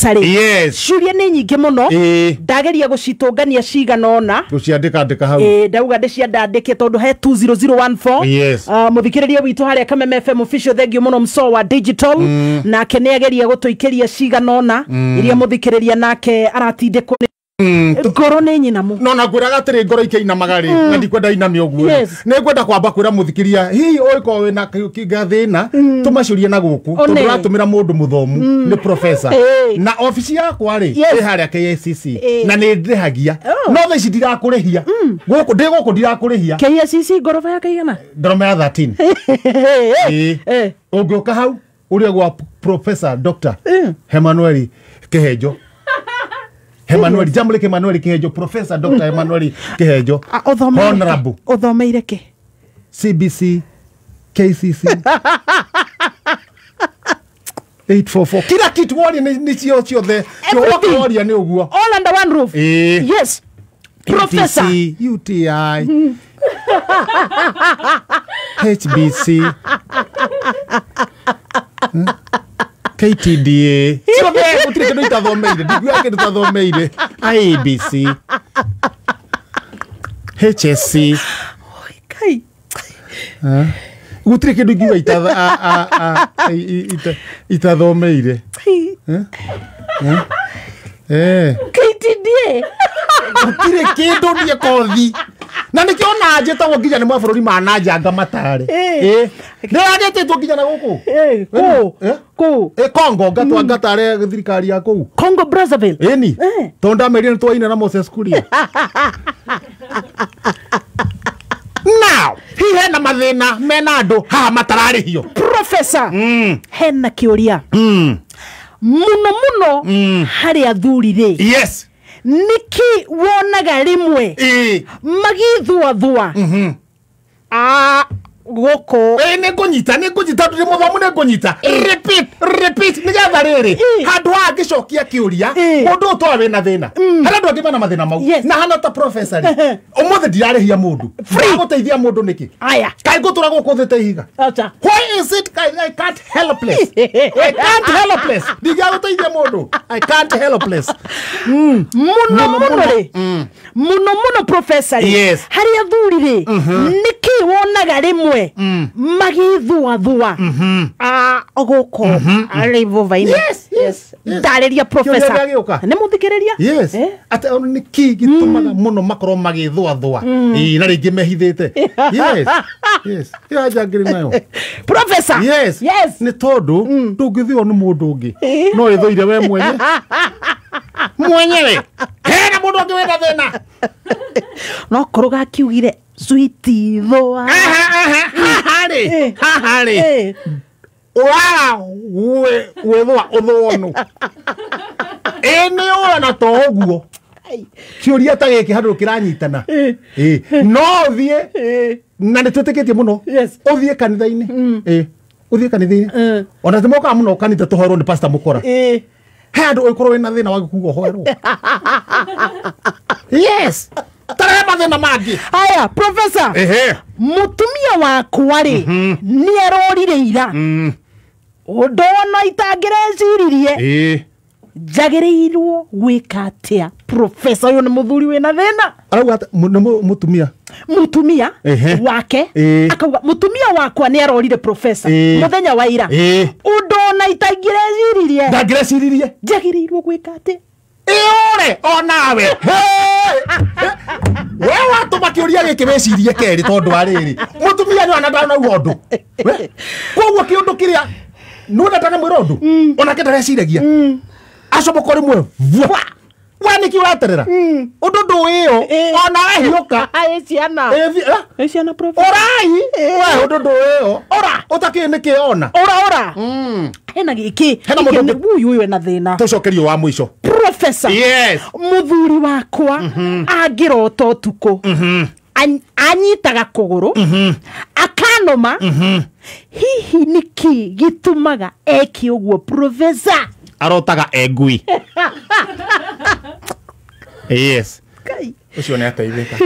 Yes. Shuria ni nyingi muno. Ndageria gucitungania cigana ona. Guciandika hau. Ndauga ndiciandandike tondu he 20014. Yes. Muthikiriria witu haria Kameme FM official thengio muno Msowa digital nake ni ageria gutuikiria cigana ona iria muthikiriria nake aratindikwo ngoro ni nyina mu no na gwira gatiri ngoro ikeina magari na ndikwenda inamia uguo ne ngwenda kwamba kwira muthikiria hihi oiko wina kigathina tumacurie na guku tondu ratumira mundu muthomu ni professor na office yakwa ri haria KCC na ni ndihagia no tha ici ndirakurihia guku ndiguku ndirakurihia KCC ngorofa ya kaigana ngorofa ya 13 ungiuka hau uria gwa professor Dr. Emmanuel Kihejo Emmanuel Jamule Emmanuel Kihejo Professor Dr. Emmanuel Kihejo Honorable uthomeire ki CBC KCC 844 kila kitu wali ni cio the wali ni uguo all under one roof yes Professor UTI HBC KTDA sio bego gutire kindu itathomeire ndigua kindu tathomeire IABC HSC kai gutire kindu ngiwa itathomeire KTDA gutire kindu nie kothi na nikiona nje tawo nginya ni mabũrũri ma nanja ngamatare ndiragetĩtwo nginya na guku Congo ngatwa ngatare thirikari ya kuu Congo Brazzaville ni tonda meria ni twaina na Moses Kuria now hihe na mathina mena andu ha matararihio Professor hena kiuria muno hari athuri ri yes niki wonaga rimwe magithua goko ne kunyita nduri muthomu ne kunyita repeat nigetha riri handu ha gicokia kiuria mundu utwawe na thina hana ndu angimana mathina mau na hana ta professor umuthi ndirarihia mundu guteithia mundu niki aya kai gutura guku thite ihiga acha why is it I can't helpless ndigaguteithia mundu I can't helpless muno professor hari athuri ri niki wonaga rimwe magithua ogoko arivo vaini yes ndariria professor ne muthikiriria ata niki gitumaga muno makoro magithua na ringi mehithite yes ya jangiri nayo professor yes ni tondu ndungithio ni mundu ungi no ithoire we mwenyewe hena mundu ungi wena thina no kuruga kiugire sweetie thoa hahari wethwa uthonu ene ona to uguo kiuria ta giki handu kiranyitana no thie na nitwitikitie muno uthie kanitha-ini uthie kanitha-ini ona timoka muno kanitha tuhorwo ni pastor mukora handu ukorwo wina thina wa gikuga hoerwo yes tare mathina mangi aya professor mutumia wakwa ri ni arorire ira ndona itangireciririe jagirirwo gwika atia professor uyu ni muthuri wina thina arauga mutumia wake akauga mutumia wakwa ni arorire professor muthenya wa ira ndona itangireciririe ndangireciririe jagirirwo gwika atia ore onawe wewe atuma kiuria giki wecirie keri tondu ariri mutumia ni ana ndana uondu koguo kiundu kiria nuna tana mwirondu ona kendareciragia acomokore mwe wani kiuraterera undu nduiyo ona wehiuka ciana professor orai we undu nduiyo ora utakiniki ona ora hena giki hena mundu uyu na thina tucokerio wa mwisho professor muthuri wakwa angirota utuku anyitaga kuguru akanoma hihi niki gitumaga eki uguo professor arotaga engui yes ucio ni ateithika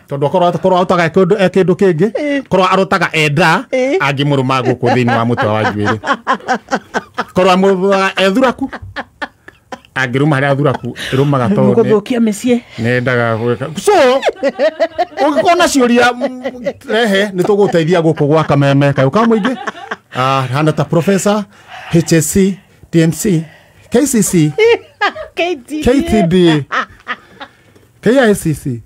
tondu korwo arotaga kindu kingi korwo arotaga enda angimuruma guku thiini wa mutwe wa njuiri korwo amuruga ethuraku angiruma haria thuraku irumaga to guthukia mĩciĩ nendaga gwika so ugikona ciuria rehe nituguteithia guku gwa kameme kayo ka muingi hana ta professor HSC TMC KCC KTD KICC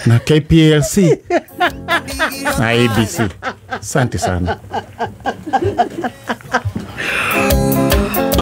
na KPLC na ABC. Asante sana.